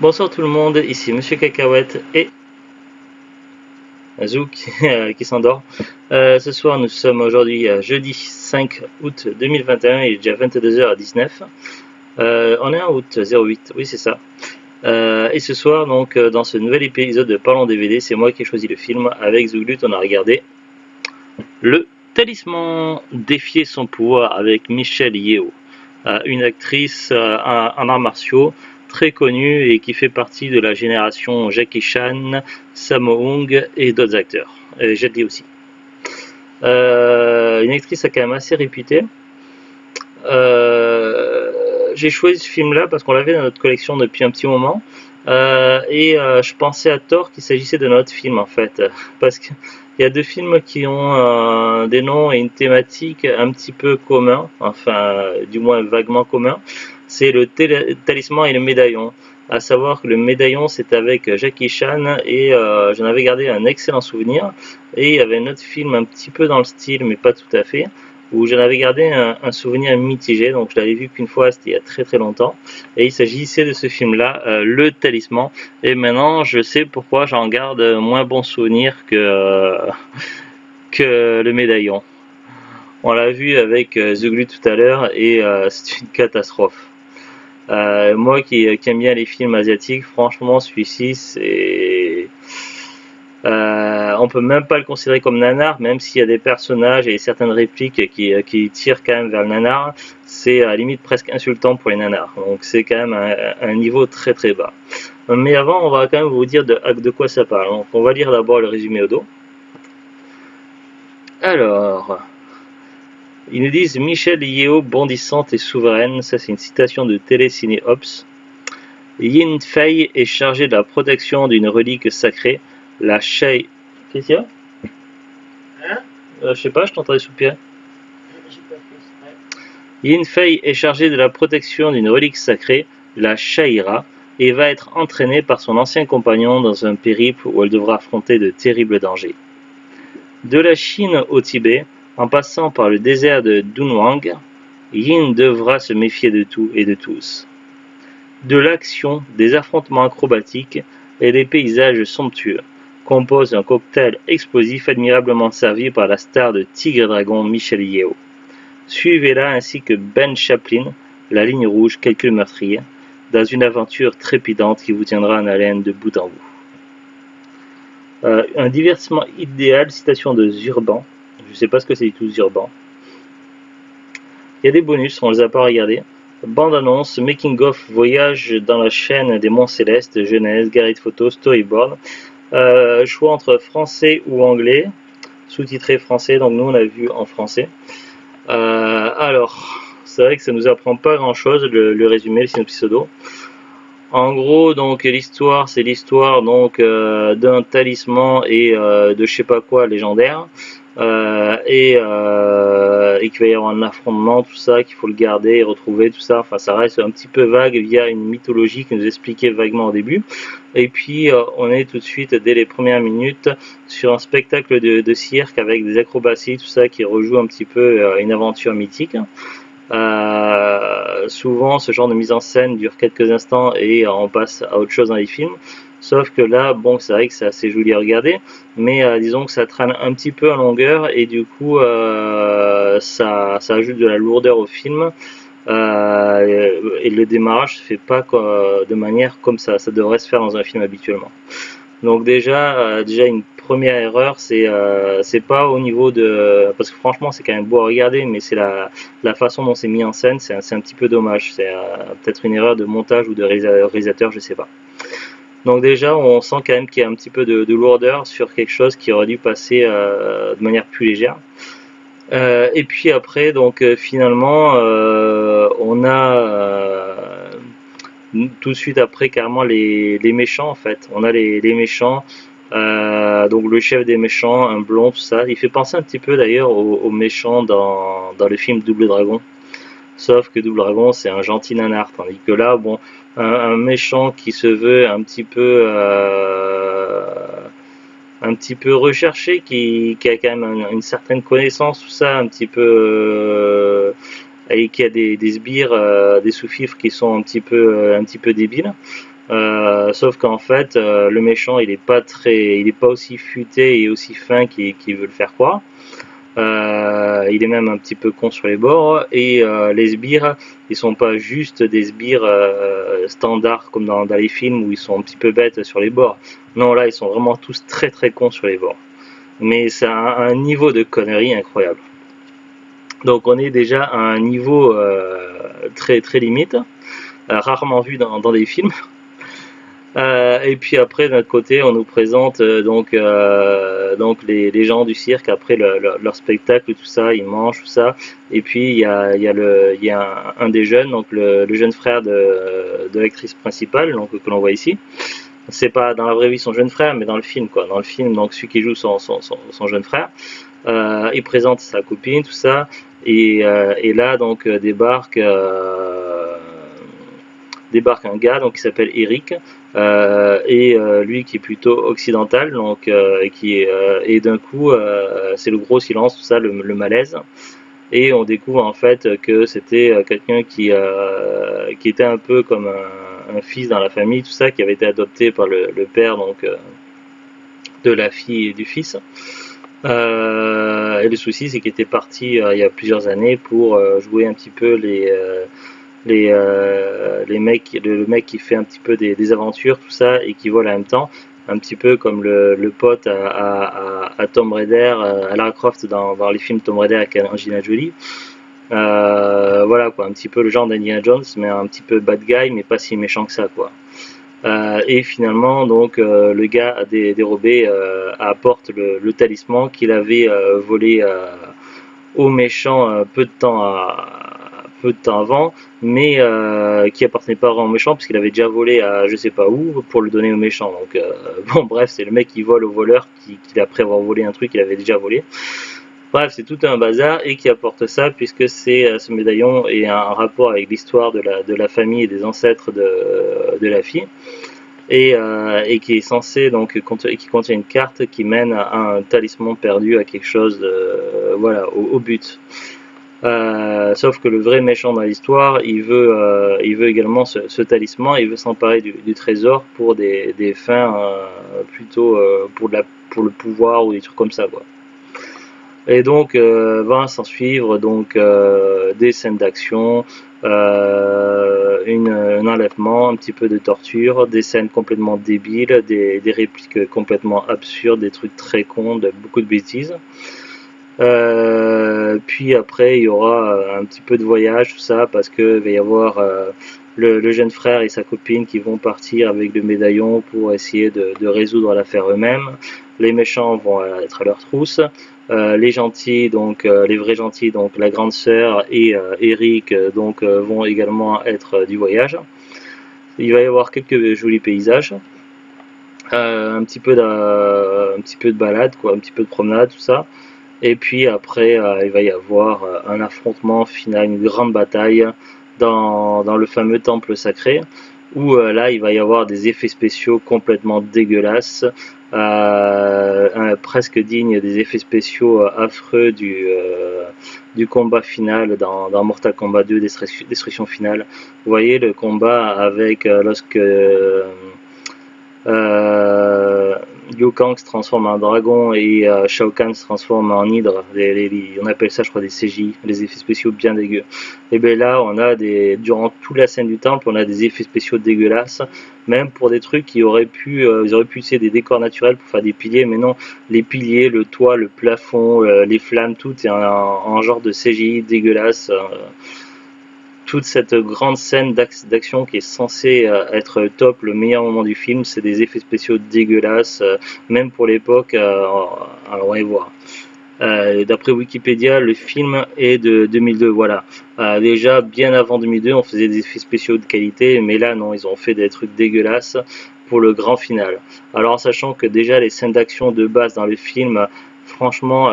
Bonsoir tout le monde, ici Monsieur Cacahuète et Azou qui s'endort. Ce soir nous sommes aujourd'hui jeudi 5 août 2021, il est déjà 22h19. On est en août 08, oui c'est ça. Et ce soir donc dans ce nouvel épisode de Parlons DVD, c'est moi qui ai choisi le film. Avec Zouglut on a regardé Le Talisman, défier son pouvoir avec Michelle Yeoh, une actrice en arts martiaux très connue et qui fait partie de la génération Jackie Chan, Sammo Hung et d'autres acteurs, et Jet Li aussi. Une actrice quand même assez réputée. J'ai choisi ce film là parce qu'on l'avait dans notre collection depuis un petit moment. Je pensais à tort qu'il s'agissait de notre film en fait, parce qu'il y a deux films qui ont des noms et une thématique un petit peu commun, enfin du moins vaguement commun. C'est le Talisman et le Médaillon. À savoir que le Médaillon c'est avec Jackie Chan et j'en avais gardé un excellent souvenir. Et il y avait un autre film un petit peu dans le style mais pas tout à fait, où j'en avais gardé un souvenir mitigé, donc je l'avais vu qu'une fois, c'était il y a très très longtemps, et il s'agissait de ce film-là, Le Talisman, et maintenant je sais pourquoi j'en garde moins bon souvenir que Le Médaillon. On l'a vu avec Zouglut tout à l'heure, et c'est une catastrophe. Moi qui aime bien les films asiatiques, franchement celui-ci c'est... on peut même pas le considérer comme nanar, même s'il y a des personnages et certaines répliques qui tirent quand même vers le nanar. C'est à la limite presque insultant pour les nanars, donc c'est quand même un niveau très très bas. Mais avant on va quand même vous dire de quoi ça parle. Donc on va lire d'abord le résumé au dos. Alors, ils nous disent Michelle Yeoh bondissante et souveraine, ça c'est une citation de Téléciné Ops. Yin Fei est chargée de la protection d'une relique sacrée, la Shai... Qu'est-ce qu'il y a? Hein? Je sais pas, je t'entendais soupirer. Yin Fei est chargée de la protection d'une relique sacrée, la Shaira, et va être entraînée par son ancien compagnon dans un périple où elle devra affronter de terribles dangers. De la Chine au Tibet, en passant par le désert de Dunhuang, Yin devra se méfier de tout et de tous. De l'action, des affrontements acrobatiques et des paysages somptueux composent un cocktail explosif admirablement servi par la star de Tigre et Dragon Michelle Yeoh. Suivez-la ainsi que Ben Chaplin, la ligne rouge Calcul meurtrier, dans une aventure trépidante qui vous tiendra en haleine de bout en bout. Un divertissement idéal, citation de Zurban. Je ne sais pas ce que c'est du tout Zurban. Il y a des bonus, on ne les a pas regardés. Bande-annonce, making-of, voyage dans la chaîne des Monts Célestes, genèse, galerie de photos, storyboard. Choix entre français ou anglais, sous-titré français, donc nous on a vu en français. Alors, c'est vrai que ça nous apprend pas grand-chose, le résumé, le synopsis pseudo. En gros, donc l'histoire, c'est l'histoire donc d'un talisman et de je sais pas quoi légendaire, et qu'il va y avoir un affrontement, tout ça, qu'il faut le garder et retrouver, tout ça. Enfin, ça reste un petit peu vague via une mythologie qui nous expliquait vaguement au début. Et puis, on est tout de suite, dès les premières minutes, sur un spectacle de cirque avec des acrobaties, tout ça, qui rejoue un petit peu une aventure mythique. Souvent ce genre de mise en scène dure quelques instants et on passe à autre chose dans les films, sauf que là bon c'est vrai que c'est assez joli à regarder, mais disons que ça traîne un petit peu en longueur et du coup ça ajoute de la lourdeur au film, et le démarrage se fait pas de manière comme ça devrait se faire dans un film habituellement. Donc déjà une première erreur, c'est pas au niveau de... Parce que franchement c'est quand même beau à regarder, mais c'est la façon dont c'est mis en scène, c'est un petit peu dommage. C'est peut-être une erreur de montage ou de réalisateur, je sais pas. Donc déjà on sent quand même qu'il y a un petit peu de lourdeur sur quelque chose qui aurait dû passer de manière plus légère. Et puis après, donc finalement, on a tout de suite après carrément les méchants en fait. On a les méchants, donc le chef des méchants, un blond, tout ça. Il fait penser un petit peu d'ailleurs aux méchants dans le film Double Dragon. Sauf que Double Dragon c'est un gentil nanar, tandis que là, bon, un méchant qui se veut un petit peu recherché, qui a quand même une certaine connaissance, tout ça, un petit peu et qui a des sbires, des sous-fifres qui sont un petit peu débiles. Sauf qu'en fait, le méchant, il est pas aussi futé et aussi fin qu'il veut le faire croire. Il est même un petit peu con sur les bords, et les sbires, ils sont pas juste des sbires standards comme dans les films où ils sont un petit peu bêtes sur les bords. Non, là, ils sont vraiment tous très très cons sur les bords. Mais c'est un niveau de connerie incroyable. Donc on est déjà à un niveau très très limite, rarement vu dans des films. Et puis après, d'un autre côté, on nous présente donc les gens du cirque après leur spectacle, tout ça, ils mangent, tout ça. Et puis il y a un des jeunes, donc le jeune frère de l'actrice principale, donc que l'on voit ici. C'est pas dans la vraie vie son jeune frère, mais dans le film, quoi. Dans le film, donc celui qui joue son jeune frère, il présente sa copine, tout ça. Et là, donc débarque un gars donc qui s'appelle Eric, lui qui est plutôt occidental, donc et d'un coup c'est le gros silence, tout ça, le malaise, et on découvre en fait que c'était quelqu'un qui était un peu comme un fils dans la famille, tout ça, qui avait été adopté par le père donc de la fille et du fils. Et le souci, c'est qu'il était parti il y a plusieurs années pour jouer un petit peu les mecs, le mec qui fait un petit peu des aventures, tout ça, et qui vole en même temps, un petit peu comme le pote à Tom Raider, à Lara Croft dans les films Tom Raider avec Angelina Jolie. Voilà quoi, un petit peu le genre d'Indiana Jones, mais un petit peu bad guy, mais pas si méchant que ça, quoi. Et finalement, donc, le gars a dérobé, apporte le talisman qu'il avait volé au méchant peu de temps avant, mais qui appartenait pas vraiment au méchant parce qu'il avait déjà volé à je sais pas où pour le donner au méchant. Donc bon, bref, c'est le mec qui vole au voleur qui après avoir volé un truc qu'il avait déjà volé. Bref, c'est tout un bazar, et qui apporte ça puisque ce médaillon est un rapport avec l'histoire de la famille et des ancêtres de la fille, et qui est censé donc qui contient une carte qui mène à un talisman perdu, à quelque chose voilà, au but. Sauf que le vrai méchant dans l'histoire, il veut également ce talisman, il veut s'emparer du trésor pour des fins plutôt pour le pouvoir ou des trucs comme ça, quoi. Et donc va s'en suivre donc des scènes d'action, un enlèvement, un petit peu de torture, des scènes complètement débiles, des répliques complètement absurdes, des trucs très cons, beaucoup de bêtises. Puis après il y aura un petit peu de voyage, tout ça, parce que il va y avoir le jeune frère et sa copine qui vont partir avec le médaillon pour essayer de résoudre l'affaire eux-mêmes. Les méchants vont être à leur trousse. Les gentils, donc les vrais gentils, donc la grande sœur et Eric, donc vont également être du voyage. Il va y avoir quelques jolis paysages, un petit peu de balade, quoi, un petit peu de promenade, tout ça. Et puis après, il va y avoir un affrontement final, une grande bataille dans le fameux temple sacré, où là, il va y avoir des effets spéciaux complètement dégueulasses, presque dignes des effets spéciaux affreux du combat final dans Mortal Kombat 2, Destruction Finale. Vous voyez le combat avec lorsque Liu Kang se transforme en dragon et Shao Kahn se transforme en hydre. On appelle ça, je crois, des CGI, les effets spéciaux bien dégueux. Et bien là, durant toute la scène du temple, on a des effets spéciaux dégueulasses, même pour des trucs qui ils auraient pu utiliser des décors naturels pour faire des piliers, mais non, les piliers, le toit, le plafond, les flammes, tout est en genre de CGI dégueulasse. Toute cette grande scène d'action qui est censée être top, le meilleur moment du film, c'est des effets spéciaux dégueulasses, même pour l'époque. Alors on va y voir. D'après Wikipédia, le film est de 2002. Voilà. Déjà bien avant 2002, on faisait des effets spéciaux de qualité, mais là non, ils ont fait des trucs dégueulasses pour le grand final. Alors en sachant que déjà les scènes d'action de base dans le film, franchement,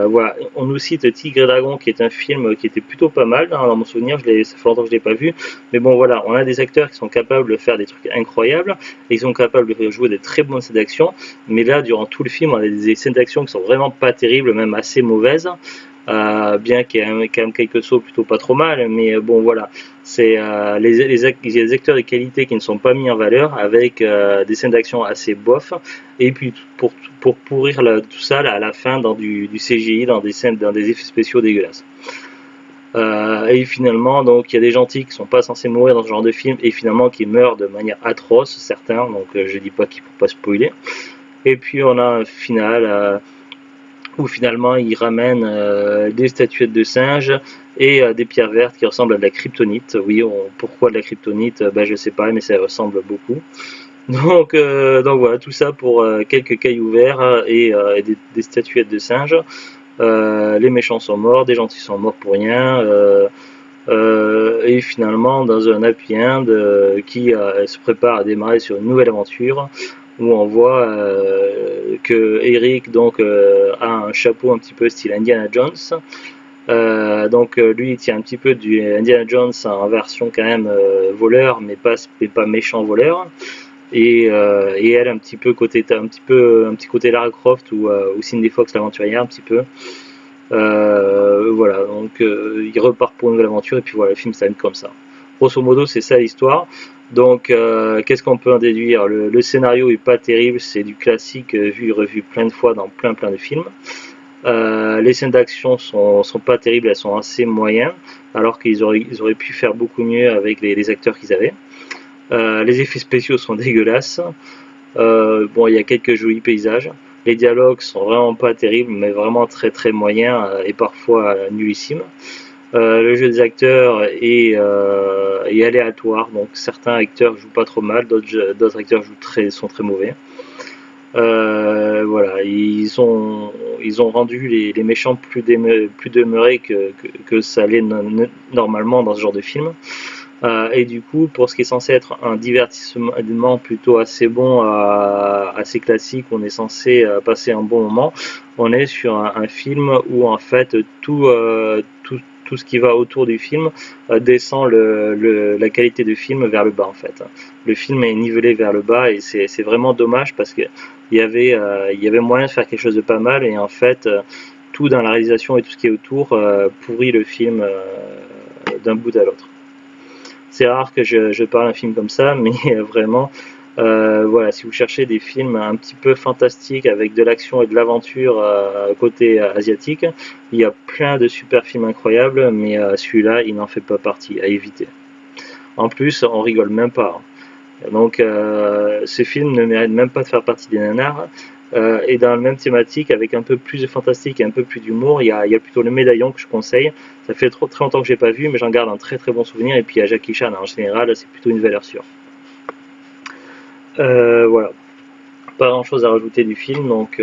voilà, on nous cite Tigre et Dragon, qui est un film qui était plutôt pas mal dans mon souvenir. Ça fait longtemps que je l'ai pas vu, mais bon voilà, on a des acteurs qui sont capables de faire des trucs incroyables, et ils sont capables de jouer des très bonnes scènes d'action. Mais là, durant tout le film, on a des scènes d'action qui sont vraiment pas terribles, même assez mauvaises. bien qu'il y ait quand même quelques sauts plutôt pas trop mal, mais bon voilà, c'est les acteurs de qualité qui ne sont pas mis en valeur avec des scènes d'action assez bof, et puis pour pourrir tout ça là, à la fin dans du CGI, dans des effets spéciaux dégueulasses. Et finalement, donc il y a des gentils qui sont pas censés mourir dans ce genre de film et finalement qui meurent de manière atroce, certains, donc je dis pas qui pour pas spoiler. Et puis on a un final où finalement ils ramènent des statuettes de singes et des pierres vertes qui ressemblent à de la kryptonite. Oui, pourquoi de la kryptonite? Ben, je sais pas, mais ça ressemble beaucoup. Donc voilà, tout ça pour quelques cailloux verts et des statuettes de singes. Les méchants sont morts, des gentils sont morts pour rien. Et finalement, dans un happy end qui se prépare à démarrer sur une nouvelle aventure, où on voit que Eric donc a un chapeau un petit peu style Indiana Jones. Donc lui il tient un petit peu du Indiana Jones en version quand même voleur, mais pas méchant voleur. Et elle un petit côté Lara Croft ou Cindy Fox l'aventurière un petit peu. Voilà, donc il repart pour une nouvelle aventure et puis voilà, le film s'arrête comme ça. Grosso modo, c'est ça l'histoire. Donc, qu'est-ce qu'on peut en déduire? Le scénario est pas terrible, c'est du classique vu et revu plein de fois dans plein de films. Les scènes d'action sont pas terribles, elles sont assez moyennes, alors qu'ils auraient pu faire beaucoup mieux avec les acteurs qu'ils avaient. Les effets spéciaux sont dégueulasses. Bon, il y a quelques jolis paysages. Les dialogues sont vraiment pas terribles, mais vraiment très moyens et parfois nullissimes. Le jeu des acteurs est aléatoire, donc certains acteurs jouent pas trop mal, d'autres acteurs sont très mauvais. Voilà, ils ont rendu les méchants plus demeurés que ça allait normalement dans ce genre de film. Et du coup, pour ce qui est censé être un divertissement plutôt assez bon, assez classique, on est censé passer un bon moment, on est sur un film où en fait tout ce qui va autour du film descend la qualité du film vers le bas en fait. Le film est nivelé vers le bas et c'est vraiment dommage parce que il y avait moyen de faire quelque chose de pas mal et en fait tout dans la réalisation et tout ce qui est autour pourrit le film d'un bout à l'autre. C'est rare que je parle un film comme ça, mais vraiment, voilà, si vous cherchez des films un petit peu fantastiques avec de l'action et de l'aventure côté asiatique, il y a plein de super films incroyables, mais celui-là, il n'en fait pas partie, à éviter. En plus, on rigole même pas. Donc, ce film ne mérite même pas de faire partie des nanars. Et dans la même thématique, avec un peu plus de fantastique et un peu plus d'humour, il y a plutôt Le Médaillon que je conseille. Ça fait très longtemps que j'ai pas vu, mais j'en garde un très bon souvenir. Et puis il y a Jackie Chan en général, c'est plutôt une valeur sûre. Voilà, pas grand chose à rajouter du film, donc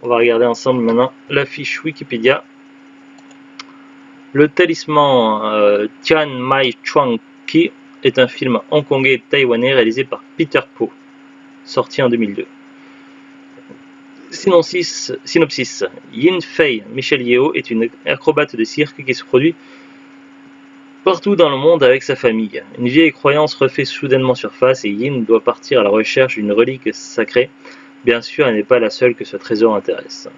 on va regarder ensemble maintenant la fiche Wikipédia. Le Talisman Tian Mai Chuang Ki est un film hongkongais taïwanais réalisé par Peter Po, sorti en 2002. Synopsis. Yin Fei Michelle Yeoh est une acrobate de cirque qui se produit partout dans le monde avec sa famille. Une vieille croyance refait soudainement surface et Yin doit partir à la recherche d'une relique sacrée. Bien sûr, elle n'est pas la seule que ce trésor intéresse.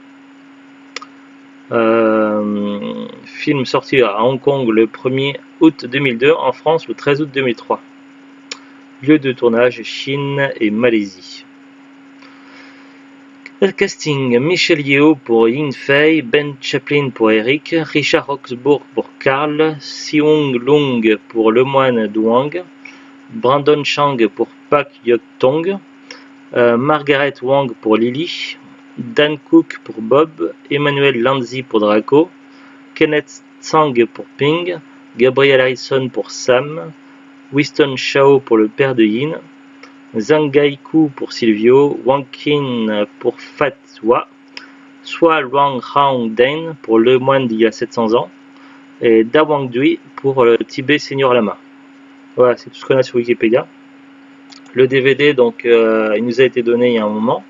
Film sorti à Hong Kong le 1er août 2002, en France le 13 août 2003. Lieu de tournage Chine et Malaisie. Casting: Michelle Yeoh pour Yin Fei, Ben Chaplin pour Eric, Richard Roxburgh pour Carl, Seung Lung pour Le Moine Duang, Brandon Chang pour Pak Yot Tong, Margaret Wang pour Lily, Dan Cook pour Bob, Emmanuel Lanzi pour Draco, Kenneth Tsang pour Ping, Gabriel Harrison pour Sam, Winston Chao pour le père de Yin, Zhang Gaiku pour Silvio, Wang Qin pour Fatwa, Sua Luang Hang Den pour Le Moine d'il y a 700 ans, et Da Wang Dui pour le Tibet Senior Lama. Voilà, c'est tout ce qu'on a sur Wikipédia. Le DVD, donc, il nous a été donné il y a un moment.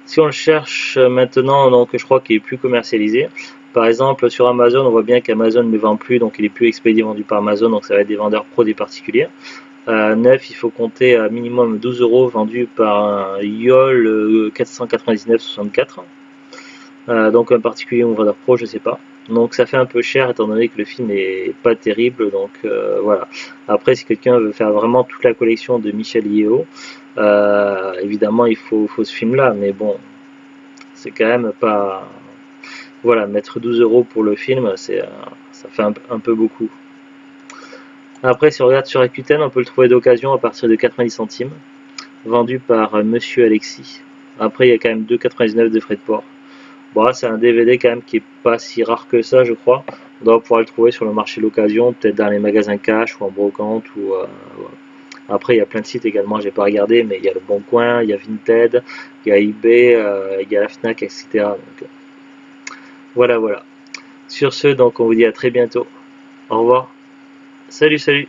Si on le cherche maintenant, donc, je crois qu'il est plus commercialisé. Par exemple, sur Amazon, on voit bien qu'Amazon ne vend plus, donc il est plus expédié vendu par Amazon, donc ça va être des vendeurs pro des particuliers. Neuf, il faut compter à minimum 12 € vendus par un YOL 499,64. Donc un particulier ou vendeur pro, je sais pas. Donc ça fait un peu cher étant donné que le film est pas terrible. Donc voilà. Après, si quelqu'un veut faire vraiment toute la collection de Michel Yeo, évidemment il faut ce film-là. Mais bon, c'est quand même pas. Voilà, mettre 12 euros pour le film, ça fait un peu beaucoup. Après, si on regarde sur Rakuten, on peut le trouver d'occasion à partir de 90 centimes, vendu par Monsieur Alexis. Après, il y a quand même 2,99 de frais de port. Bon, c'est un DVD quand même qui est pas si rare que ça, je crois. On doit pouvoir le trouver sur le marché d'occasion, peut-être dans les magasins cash ou en brocante. Voilà. Après, il y a plein de sites également, j'ai pas regardé, mais il y a le Bon Coin, il y a Vinted, il y a eBay, il y a la Fnac, etc. Donc, voilà, voilà. Sur ce, donc, on vous dit à très bientôt. Au revoir. Salut, salut.